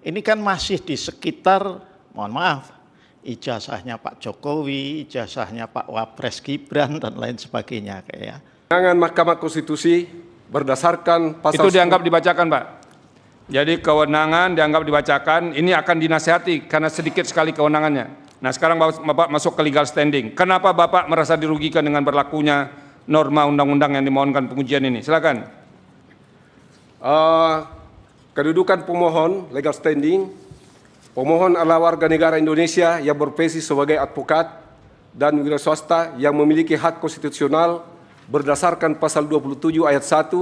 ini kan masih di sekitar, mohon maaf, ijazahnya Pak Jokowi, ijazahnya Pak Wapres Gibran, dan lain sebagainya. Kayak. Kewenangan Mahkamah Konstitusi berdasarkan pasal... Itu dianggap dibacakan, Pak. Jadi kewenangan dianggap dibacakan, ini akan dinasihati karena sedikit sekali kewenangannya. Nah sekarang Bapak masuk ke legal standing. Kenapa Bapak merasa dirugikan dengan berlakunya norma undang-undang yang dimohonkan pengujian ini? Silakan. Kedudukan pemohon, legal standing, pemohon adalah warga negara Indonesia yang berprofesi sebagai advokat dan wira swasta yang memiliki hak konstitusional berdasarkan pasal 27 ayat 1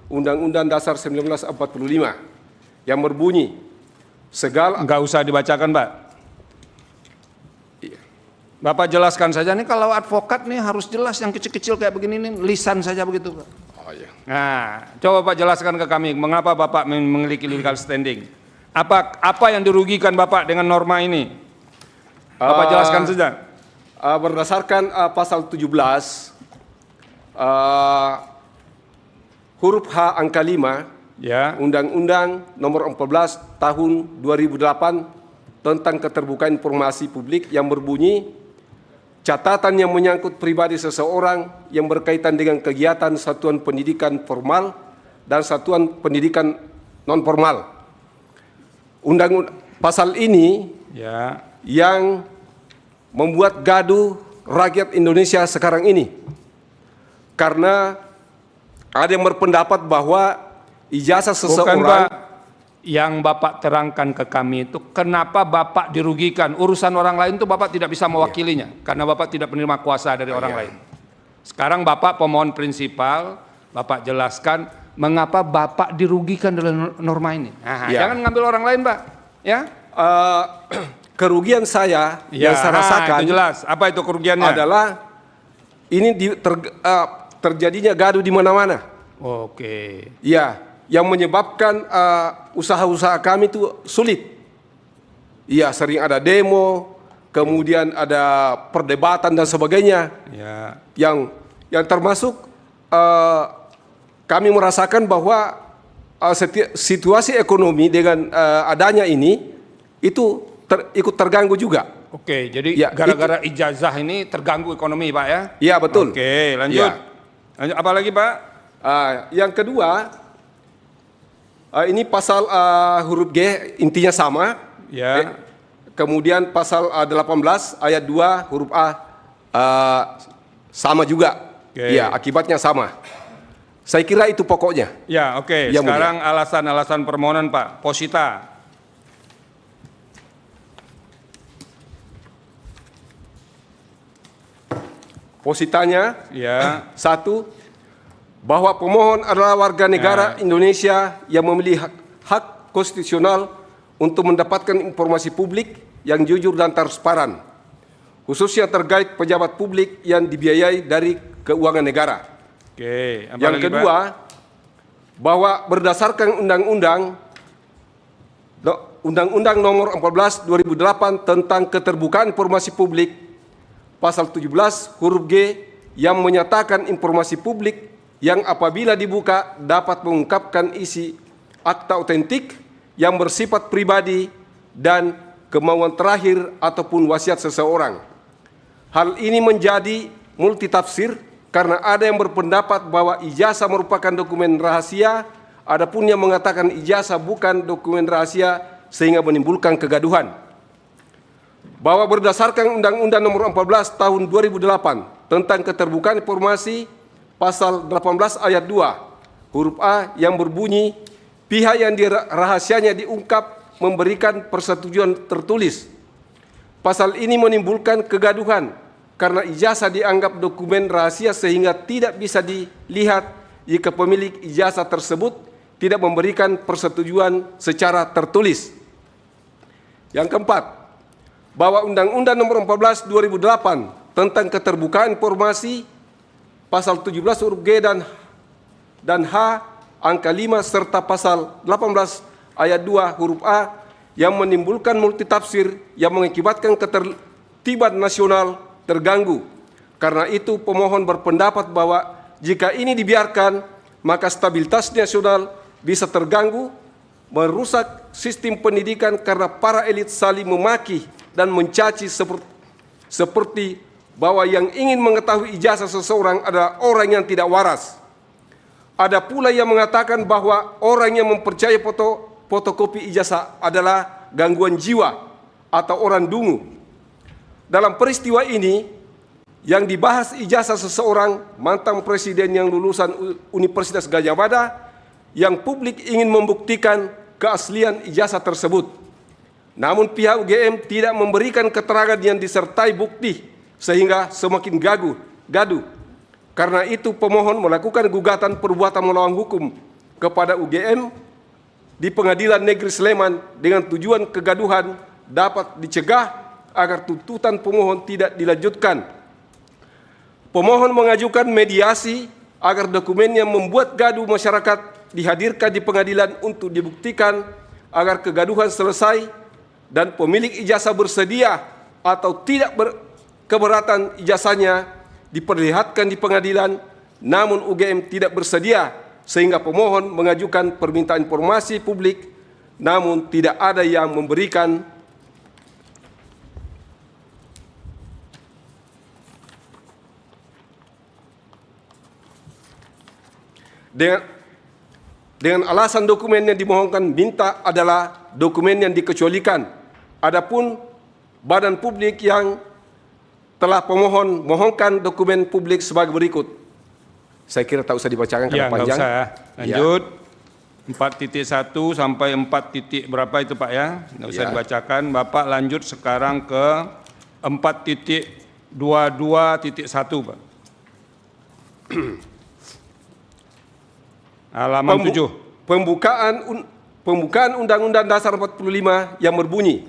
Undang-Undang Dasar 1945 yang berbunyi segala... Enggak usah dibacakan, Pak. Bapak jelaskan saja nih, kalau advokat nih harus jelas, yang kecil-kecil kayak begini nih lisan saja begitu, Pak. Oh, iya. Nah, coba Pak jelaskan ke kami mengapa Bapak memiliki legal standing. Apa yang dirugikan Bapak dengan norma ini? Bapak jelaskan saja. Berdasarkan pasal 17 huruf H angka 5 Ya. Undang-Undang Nomor 14 Tahun 2008 tentang keterbukaan informasi publik yang berbunyi catatan yang menyangkut pribadi seseorang yang berkaitan dengan kegiatan satuan pendidikan formal dan satuan pendidikan non formal. Pasal ini Ya. yang membuat gaduh rakyat Indonesia sekarang ini. Karena ada yang berpendapat bahwa ijazah seseorang... Bukan, Pak. Yang Bapak terangkan ke kami itu kenapa Bapak dirugikan. Urusan orang lain itu Bapak tidak bisa mewakilinya. Karena Bapak tidak menerima kuasa dari orang lain. Sekarang Bapak pemohon prinsipal, Bapak jelaskan mengapa Bapak dirugikan dalam norma ini. Nah, jangan ngambil orang lain, Pak. Ya. Kerugian saya yang saya rasakan itu jelas. Apa itu kerugiannya? adalah ini terjadinya gaduh di mana-mana. Oke. Ya, yang menyebabkan usaha-usaha kami itu sulit. Iya, sering ada demo, kemudian ada perdebatan dan sebagainya. Ya. Yang termasuk kami merasakan bahwa situasi ekonomi dengan adanya ini itu ikut terganggu juga. Oke, jadi gara-gara ijazah ini terganggu ekonomi, Pak ya? Iya, betul. Oke, lanjut. Lanjut apa lagi, Pak? Yang kedua, ini pasal huruf G intinya sama. Ya. Kemudian pasal 18 ayat 2 huruf A sama juga. Ya, akibatnya sama. Saya kira itu pokoknya. Ya, oke. Ya, sekarang alasan-alasan permohonan, Pak. Posita. Positanya, Ya. 1, bahwa pemohon adalah warga negara Indonesia yang memiliki hak konstitusional untuk mendapatkan informasi publik yang jujur dan transparan, khususnya terkait pejabat publik yang dibiayai dari keuangan negara. Oke. Apa Yang lagi, kedua, Pak? bahwa berdasarkan Undang-Undang Nomor 14 2008 tentang keterbukaan informasi publik, pasal 17 huruf G yang menyatakan informasi publik yang apabila dibuka dapat mengungkapkan isi akta otentik yang bersifat pribadi dan kemauan terakhir ataupun wasiat seseorang. Hal ini menjadi multitafsir karena ada yang berpendapat bahwa ijazah merupakan dokumen rahasia, adapun yang mengatakan ijazah bukan dokumen rahasia sehingga menimbulkan kegaduhan. Bahwa berdasarkan Undang-Undang Nomor 14 Tahun 2008 tentang keterbukaan informasi, pasal 18 ayat 2 huruf A yang berbunyi pihak yang rahasianya diungkap memberikan persetujuan tertulis. Pasal ini menimbulkan kegaduhan karena ijazah dianggap dokumen rahasia sehingga tidak bisa dilihat jika pemilik ijazah tersebut tidak memberikan persetujuan secara tertulis. Yang keempat, bahwa Undang-Undang Nomor 14 2008 tentang keterbukaan informasi pasal 17 huruf G dan H angka 5 serta pasal 18 ayat 2 huruf A yang menimbulkan multitafsir yang mengakibatkan ketertiban nasional terganggu. Karena itu pemohon berpendapat bahwa jika ini dibiarkan maka stabilitas nasional bisa terganggu merusak sistem pendidikan karena para elit saling memaki dan mencaci seperti bahwa yang ingin mengetahui ijazah seseorang adalah orang yang tidak waras. Ada pula yang mengatakan bahwa orang yang mempercayai fotokopi ijazah adalah gangguan jiwa atau orang dungu. Dalam peristiwa ini, yang dibahas ijazah seseorang mantan presiden yang lulusan Universitas Gadjah Mada, yang publik ingin membuktikan keaslian ijazah tersebut. Namun pihak UGM tidak memberikan keterangan yang disertai bukti, sehingga semakin gaduh. Karena itu pemohon melakukan gugatan perbuatan melawan hukum kepada UGM di Pengadilan Negeri Sleman dengan tujuan kegaduhan dapat dicegah agar tuntutan pemohon tidak dilanjutkan. Pemohon mengajukan mediasi agar dokumen yang membuat gaduh masyarakat dihadirkan di pengadilan untuk dibuktikan agar kegaduhan selesai dan pemilik ijazah bersedia atau tidak keberatan ijazahnya diperlihatkan di pengadilan, namun UGM tidak bersedia sehingga pemohon mengajukan permintaan informasi publik, namun tidak ada yang memberikan dengan alasan dokumen yang dimohonkan minta adalah dokumen yang dikecualikan. Adapun badan publik yang telah pemohon mohonkan dokumen publik sebagai berikut. Saya kira tak usah dibacakan karena panjang. Ya, lanjut. 4.1 sampai 4. Berapa itu Pak ya? Nggak usah dibacakan. Bapak lanjut sekarang ke 4.22.1 Pak. Halaman 7. Pembukaan Undang-Undang Dasar 45 yang berbunyi,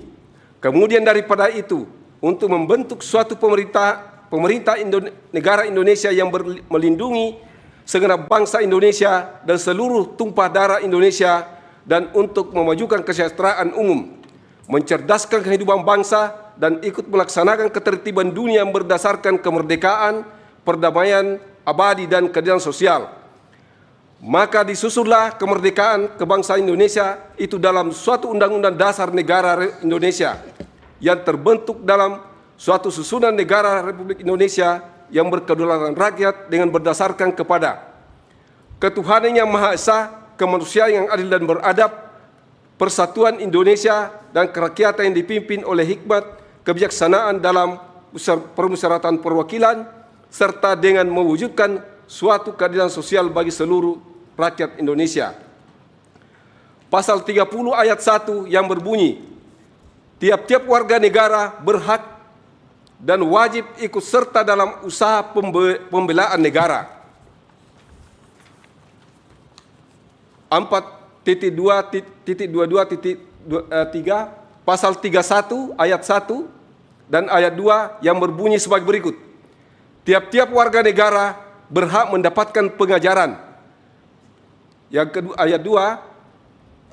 kemudian daripada itu, untuk membentuk suatu pemerintah negara Indonesia yang melindungi segenap bangsa Indonesia dan seluruh tumpah darah Indonesia, dan untuk memajukan kesejahteraan umum, mencerdaskan kehidupan bangsa, dan ikut melaksanakan ketertiban dunia berdasarkan kemerdekaan, perdamaian abadi, dan keadilan sosial. Maka disusunlah kemerdekaan kebangsaan Indonesia itu dalam suatu undang-undang dasar negara Indonesia yang terbentuk dalam suatu susunan negara Republik Indonesia yang berkedaulatan rakyat dengan berdasarkan kepada ketuhanan yang Maha Esa, kemanusiaan yang adil dan beradab, persatuan Indonesia, dan kerakyatan yang dipimpin oleh hikmat kebijaksanaan dalam permusyawaratan perwakilan, serta dengan mewujudkan suatu keadilan sosial bagi seluruh rakyat Indonesia. Pasal 30 ayat 1 yang berbunyi, tiap-tiap warga negara berhak dan wajib ikut serta dalam usaha pembelaan negara. 4.22.3 pasal 31 ayat 1 dan ayat 2 yang berbunyi sebagai berikut. Tiap-tiap warga negara berhak mendapatkan pengajaran. Yang kedua, ayat 2,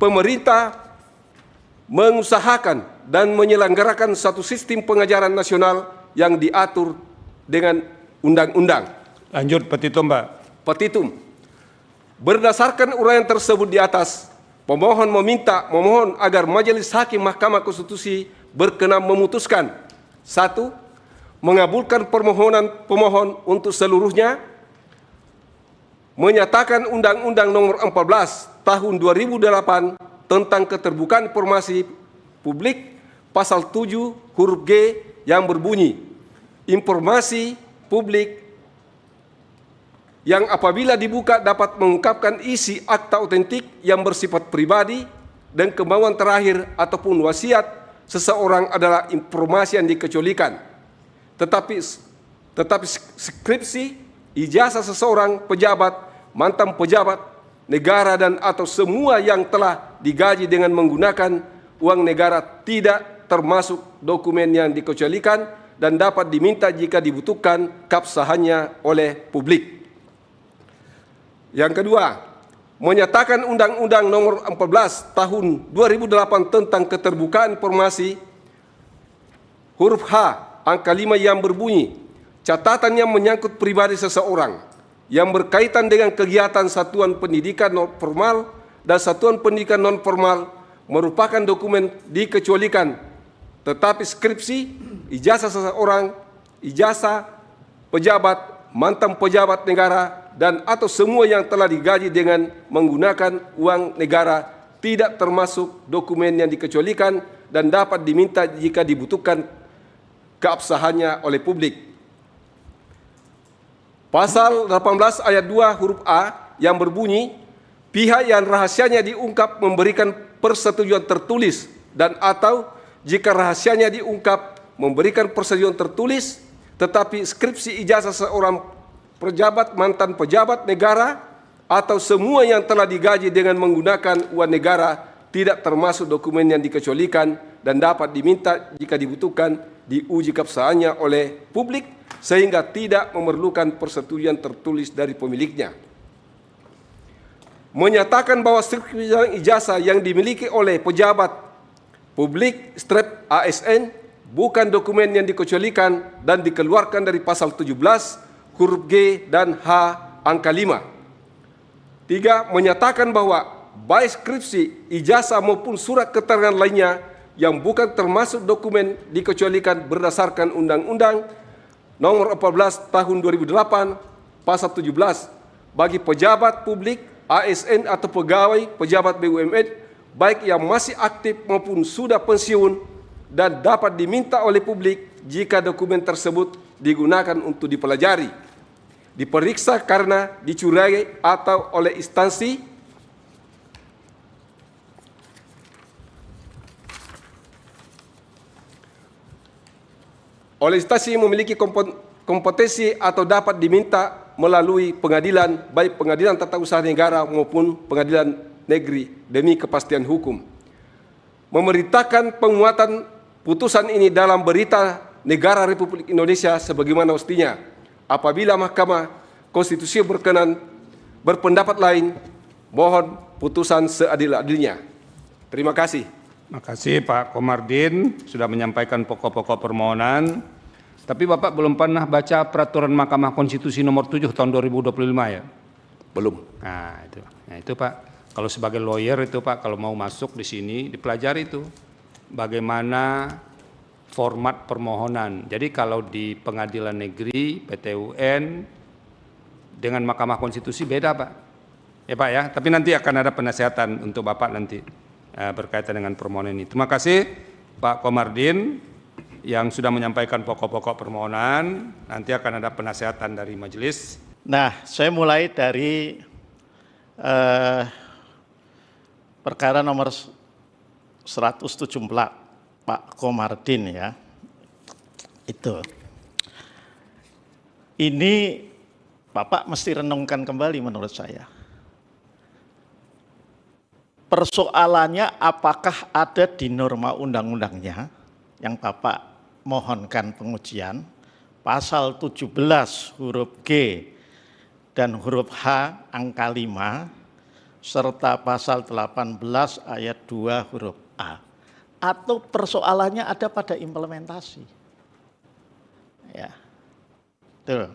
pemerintah mengusahakan dan menyelenggarakan satu sistem pengajaran nasional yang diatur dengan undang-undang. Lanjut petitum, Pak. Petitum. Berdasarkan uraian tersebut di atas, pemohon memohon agar Majelis Hakim Mahkamah Konstitusi berkenan memutuskan: 1. Mengabulkan permohonan pemohon untuk seluruhnya, menyatakan Undang-Undang Nomor 14 Tahun 2008 tentang keterbukaan informasi publik pasal 7 huruf G yang berbunyi, informasi publik yang apabila dibuka dapat mengungkapkan isi akta otentik yang bersifat pribadi dan kemauan terakhir ataupun wasiat seseorang adalah informasi yang dikecualikan. Tetapi skripsi, ijazah seseorang pejabat, mantan pejabat negara, dan atau semua yang telah digaji dengan menggunakan uang negara tidak termasuk dokumen yang dikecualikan dan dapat diminta jika dibutuhkan keabsahannya oleh publik. Yang kedua, menyatakan Undang-Undang Nomor 14 Tahun 2008 tentang keterbukaan informasi huruf H angka 5 yang berbunyi, catatan yang menyangkut pribadi seseorang yang berkaitan dengan kegiatan satuan pendidikan non formal dan satuan pendidikan non-formal merupakan dokumen dikecualikan, tetapi skripsi, ijazah seseorang, ijazah pejabat, mantan pejabat negara, dan atau semua yang telah digaji dengan menggunakan uang negara tidak termasuk dokumen yang dikecualikan dan dapat diminta jika dibutuhkan keabsahannya oleh publik. Pasal 18 ayat 2 huruf A yang berbunyi, pihak yang rahasianya diungkap memberikan persetujuan tertulis dan atau jika rahasianya diungkap memberikan persetujuan tertulis, tetapi skripsi ijazah seorang pejabat, mantan pejabat negara, atau semua yang telah digaji dengan menggunakan uang negara tidak termasuk dokumen yang dikecualikan dan dapat diminta jika dibutuhkan diuji keabsahannya oleh publik sehingga tidak memerlukan persetujuan tertulis dari pemiliknya. Menyatakan bahwa skripsi ijazah yang dimiliki oleh pejabat publik strep ASN bukan dokumen yang dikecualikan dan dikeluarkan dari pasal 17 huruf G dan H angka 5. 3. Menyatakan bahwa baik skripsi, ijazah maupun surat keterangan lainnya yang bukan termasuk dokumen dikecualikan berdasarkan Undang-Undang Nomor 14 Tahun 2008 Pasal 17 bagi pejabat publik, ASN atau pegawai pejabat BUMN baik yang masih aktif maupun sudah pensiun dan dapat diminta oleh publik jika dokumen tersebut digunakan untuk dipelajari, diperiksa karena dicurigai atau oleh instansi yang memiliki kompetensi atau dapat diminta melalui pengadilan, baik pengadilan tata usaha negara maupun pengadilan negeri demi kepastian hukum. Memerintahkan penguatan putusan ini dalam berita negara Republik Indonesia sebagaimana mestinya. Apabila Mahkamah Konstitusi berpendapat lain, mohon putusan seadil-adilnya. Terima kasih. Terima kasih Pak Komardin sudah menyampaikan pokok-pokok permohonan. Tapi Bapak belum pernah baca peraturan Mahkamah Konstitusi nomor 7 tahun 2025 ya? Belum. Nah itu Pak, kalau sebagai lawyer itu Pak, kalau mau masuk di sini dipelajari itu bagaimana format permohonan. Jadi kalau di pengadilan negeri, PT UN, dengan Mahkamah Konstitusi beda Pak. Ya Pak ya, tapi nanti akan ada penasihatan untuk Bapak nanti berkaitan dengan permohonan ini. Terima kasih Pak Komardin yang sudah menyampaikan pokok-pokok permohonan. Nanti akan ada penasihatan dari majelis. Nah, saya mulai dari perkara nomor 174. Pak Komardin ya, itu. Ini Bapak mesti renungkan kembali menurut saya. Persoalannya apakah ada di norma undang-undangnya yang Bapak mohonkan pengujian, pasal 17 huruf G dan huruf H angka 5, serta pasal 18 ayat 2 huruf A. Atau persoalannya ada pada implementasi. Ya. Tuh.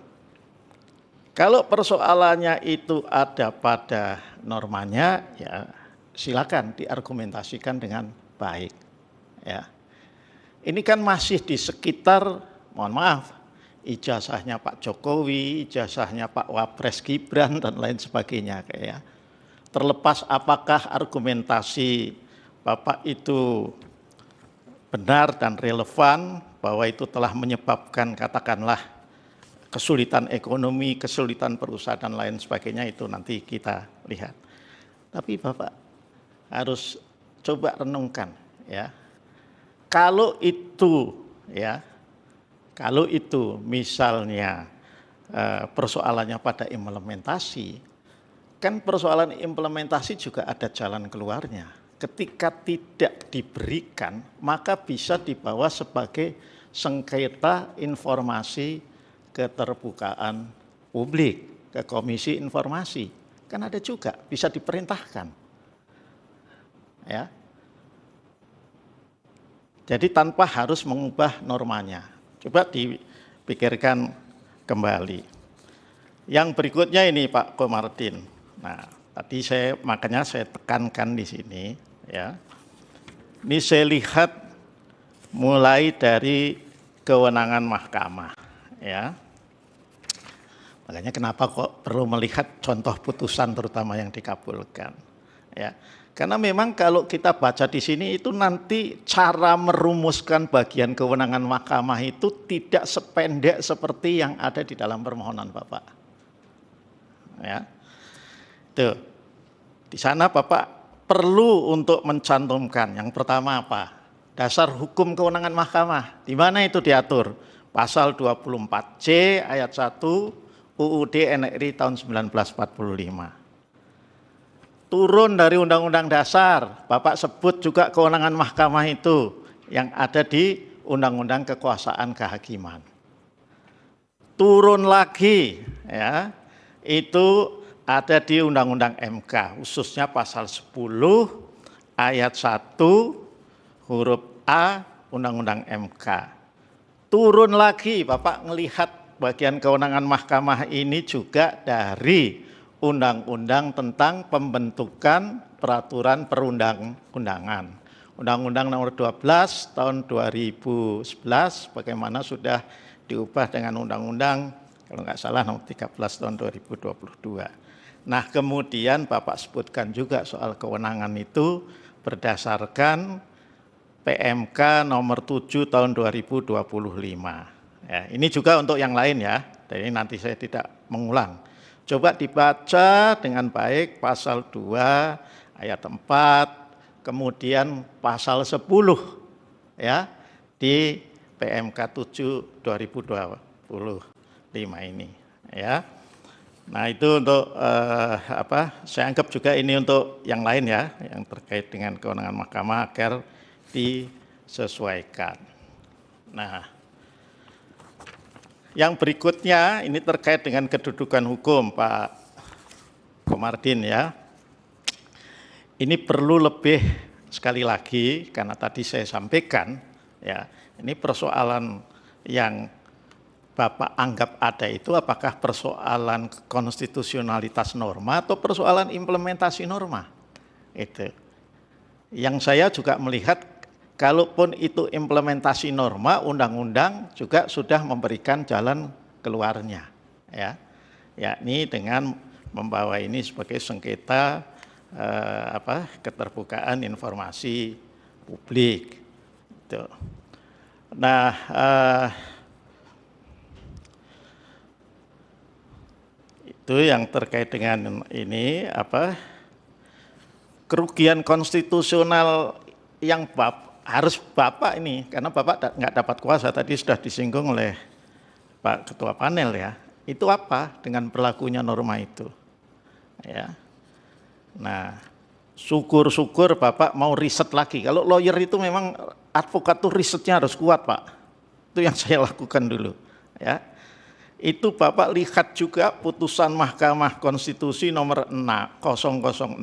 Kalau persoalannya itu ada pada normanya, ya silakan diargumentasikan dengan baik. Ya. Ini kan masih di sekitar, mohon maaf, ijazahnya Pak Jokowi, ijazahnya Pak Wapres Gibran dan lain sebagainya. Ya. Terlepas apakah argumentasi Bapak itu benar dan relevan bahwa itu telah menyebabkan katakanlah kesulitan ekonomi, kesulitan perusahaan dan lain sebagainya, itu nanti kita lihat. Tapi Bapak harus coba renungkan ya. Kalau itu misalnya persoalannya pada implementasi, kan persoalan implementasi juga ada jalan keluarnya. Ketika tidak diberikan, maka bisa dibawa sebagai sengketa informasi keterbukaan publik, ke Komisi Informasi. Kan ada juga, bisa diperintahkan. Ya. Jadi tanpa harus mengubah normanya. Coba dipikirkan kembali. Yang berikutnya ini Pak Komardin. Nah, Tadi makanya saya tekankan di sini, ya. Ini saya lihat mulai dari kewenangan mahkamah, ya. Makanya kenapa kok perlu melihat contoh putusan terutama yang dikabulkan, ya. Karena memang kalau kita baca di sini itu nanti cara merumuskan bagian kewenangan mahkamah itu tidak sependek seperti yang ada di dalam permohonan Bapak. Ya. Tuh. Di sana Bapak perlu untuk mencantumkan yang pertama apa? Dasar hukum kewenangan mahkamah. Di mana itu diatur? Pasal 24C ayat 1 UUD NRI tahun 1945. Turun dari Undang-Undang Dasar, Bapak sebut juga kewenangan mahkamah itu yang ada di Undang-Undang Kekuasaan Kehakiman. Turun lagi, ya, itu ada di Undang-Undang MK, khususnya pasal 10 ayat 1 huruf A Undang-Undang MK. Turun lagi, Bapak melihat bagian kewenangan mahkamah ini juga dari Undang-Undang tentang pembentukan peraturan perundang-undangan. Undang-Undang nomor 12 tahun 2011 bagaimana sudah diubah dengan Undang-Undang kalau nggak salah nomor 13 tahun 2022. Nah kemudian Bapak sebutkan juga soal kewenangan itu berdasarkan PMK nomor 7 tahun 2025. Ya, ini juga untuk yang lain ya, jadi nanti saya tidak mengulang. Coba dibaca dengan baik pasal 2 ayat 4, kemudian pasal 10 ya di PMK 7 2025 ini ya. Nah itu untuk saya anggap juga ini untuk yang lain ya, yang terkait dengan kewenangan mahkamah agar disesuaikan. Nah, yang berikutnya ini terkait dengan kedudukan hukum Pak Komarudin ya. Ini perlu lebih sekali lagi karena tadi saya sampaikan ya, ini persoalan yang Bapak anggap ada itu apakah persoalan konstitusionalitas norma atau persoalan implementasi norma. Itu. Yang saya juga melihat kalaupun itu implementasi norma, undang-undang juga sudah memberikan jalan keluarnya, ya, yakni dengan membawa ini sebagai sengketa keterbukaan informasi publik. Itu. Nah, itu yang terkait dengan ini kerugian konstitusional yang harus Bapak ini, karena Bapak nggak dapat kuasa, tadi sudah disinggung oleh Pak Ketua Panel ya, itu apa dengan berlakunya norma itu? Ya. Nah, syukur-syukur Bapak mau riset lagi. Kalau lawyer itu memang advokat tuh risetnya harus kuat Pak. Itu yang saya lakukan dulu. Ya. Itu Bapak lihat juga putusan Mahkamah Konstitusi nomor 006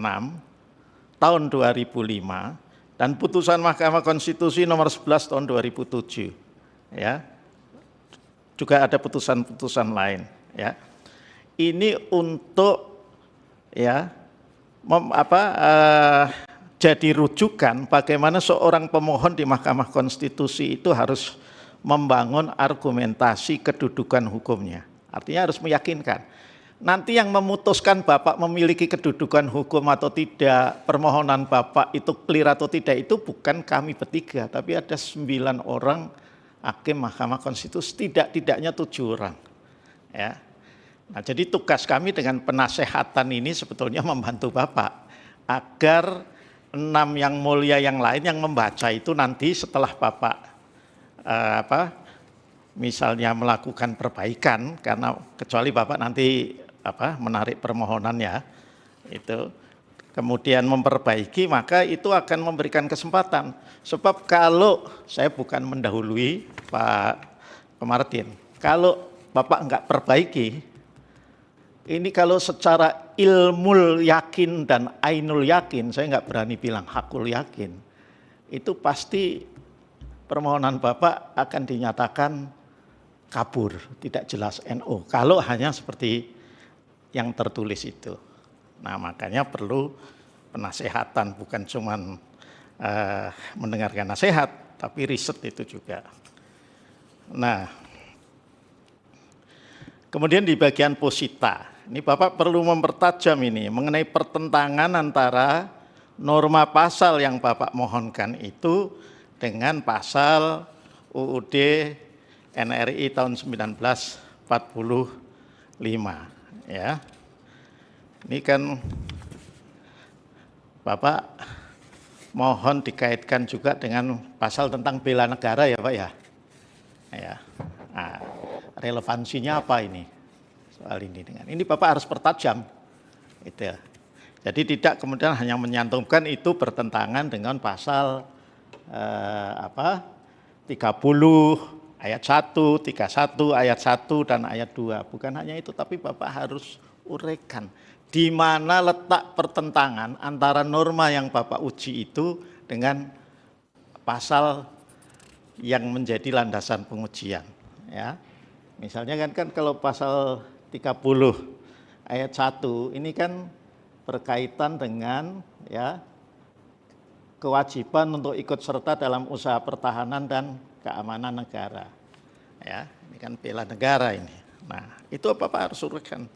tahun 2005. Dan putusan Mahkamah Konstitusi nomor 11 tahun 2007, ya, juga ada putusan-putusan lain, ya. Ini untuk, ya, jadi rujukan bagaimana seorang pemohon di Mahkamah Konstitusi itu harus membangun argumentasi kedudukan hukumnya. Artinya harus meyakinkan. Nanti yang memutuskan Bapak memiliki kedudukan hukum atau tidak, permohonan Bapak itu clear atau tidak, itu bukan kami bertiga, tapi ada 9 orang hakim Mahkamah Konstitusi, tidaknya 7 orang. Ya. Nah, jadi tugas kami dengan penasehatan ini sebetulnya membantu Bapak agar 6 yang mulia yang lain yang membaca itu nanti setelah Bapak misalnya melakukan perbaikan, karena kecuali Bapak nanti menarik permohonannya itu kemudian memperbaiki, maka itu akan memberikan kesempatan. Sebab kalau saya bukan mendahului Pak Komarudin, kalau Bapak enggak perbaiki, ini kalau secara ilmul yakin dan ainul yakin, saya enggak berani bilang hakul yakin, itu pasti permohonan Bapak akan dinyatakan kabur, tidak jelas NO. Kalau hanya seperti yang tertulis itu, Nah, makanya perlu penasehatan, bukan cuman mendengarkan nasihat, tapi riset itu juga. Nah, kemudian di bagian posita, ini Bapak perlu mempertajam ini mengenai pertentangan antara norma pasal yang Bapak mohonkan itu dengan pasal UUD NRI tahun 1945 ya. Ini kan Bapak mohon dikaitkan juga dengan pasal tentang bela negara ya Pak ya. Ya. Nah, relevansinya apa ini? Soal ini dengan ini Bapak harus pertajam. Itu ya. Jadi tidak kemudian hanya menyantumkan itu bertentangan dengan pasal 30 ayat 1, 31 ayat 1 dan ayat 2. Bukan hanya itu, tapi Bapak harus uraikan di mana letak pertentangan antara norma yang Bapak uji itu dengan pasal yang menjadi landasan pengujian ya. Misalnya kan kalau pasal 30 ayat 1 ini kan berkaitan dengan ya kewajiban untuk ikut serta dalam usaha pertahanan dan keamanan negara. Ya, ini kan bela negara ini. Nah, itu Bapak harus uraikan.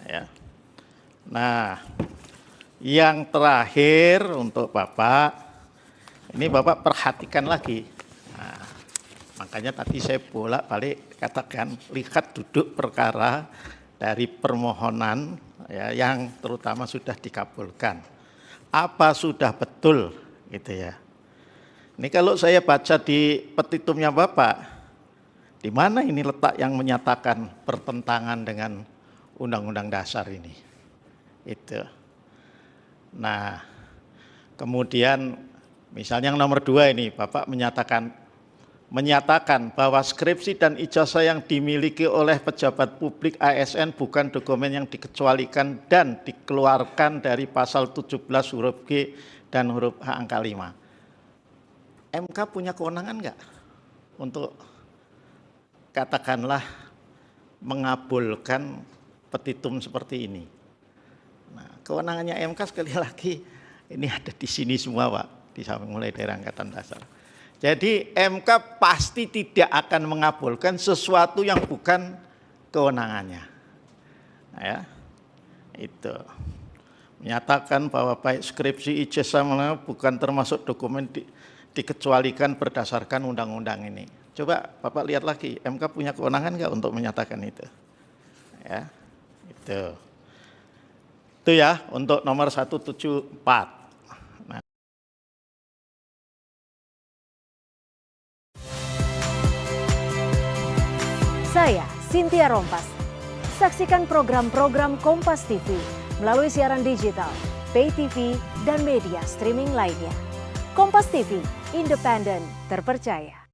Ya. Nah, yang terakhir untuk Bapak, ini Bapak perhatikan lagi. Nah, makanya tadi saya bolak-balik katakan lihat duduk perkara dari permohonan ya, yang terutama sudah dikabulkan. Apa sudah betul gitu ya. Ini kalau saya baca di petitumnya Bapak, di mana ini letak yang menyatakan pertentangan dengan Undang-Undang Dasar ini? Itu. Nah, kemudian misalnya yang nomor 2 ini Bapak menyatakan bahwa skripsi dan ijazah yang dimiliki oleh pejabat publik ASN bukan dokumen yang dikecualikan dan dikeluarkan dari pasal 17 huruf G dan huruf H angka 5. MK punya kewenangan enggak untuk katakanlah mengabulkan petitum seperti ini? Nah, kewenangannya MK sekali lagi ini ada di sini semua Pak, di samping mulai dari Angkatan Dasar. Jadi MK pasti tidak akan mengabulkan sesuatu yang bukan kewenangannya. Nah, ya, itu menyatakan bahwa baik skripsi ijazah bukan termasuk dokumen dikecualikan berdasarkan undang-undang ini. Coba Bapak lihat lagi, MK punya kewenangan nggak untuk menyatakan itu? Ya, itu ya untuk nomor 174. Saya Cynthia Rompas. Saksikan program-program Kompas TV melalui siaran digital, pay TV, dan media streaming lainnya. Kompas TV, independen, terpercaya.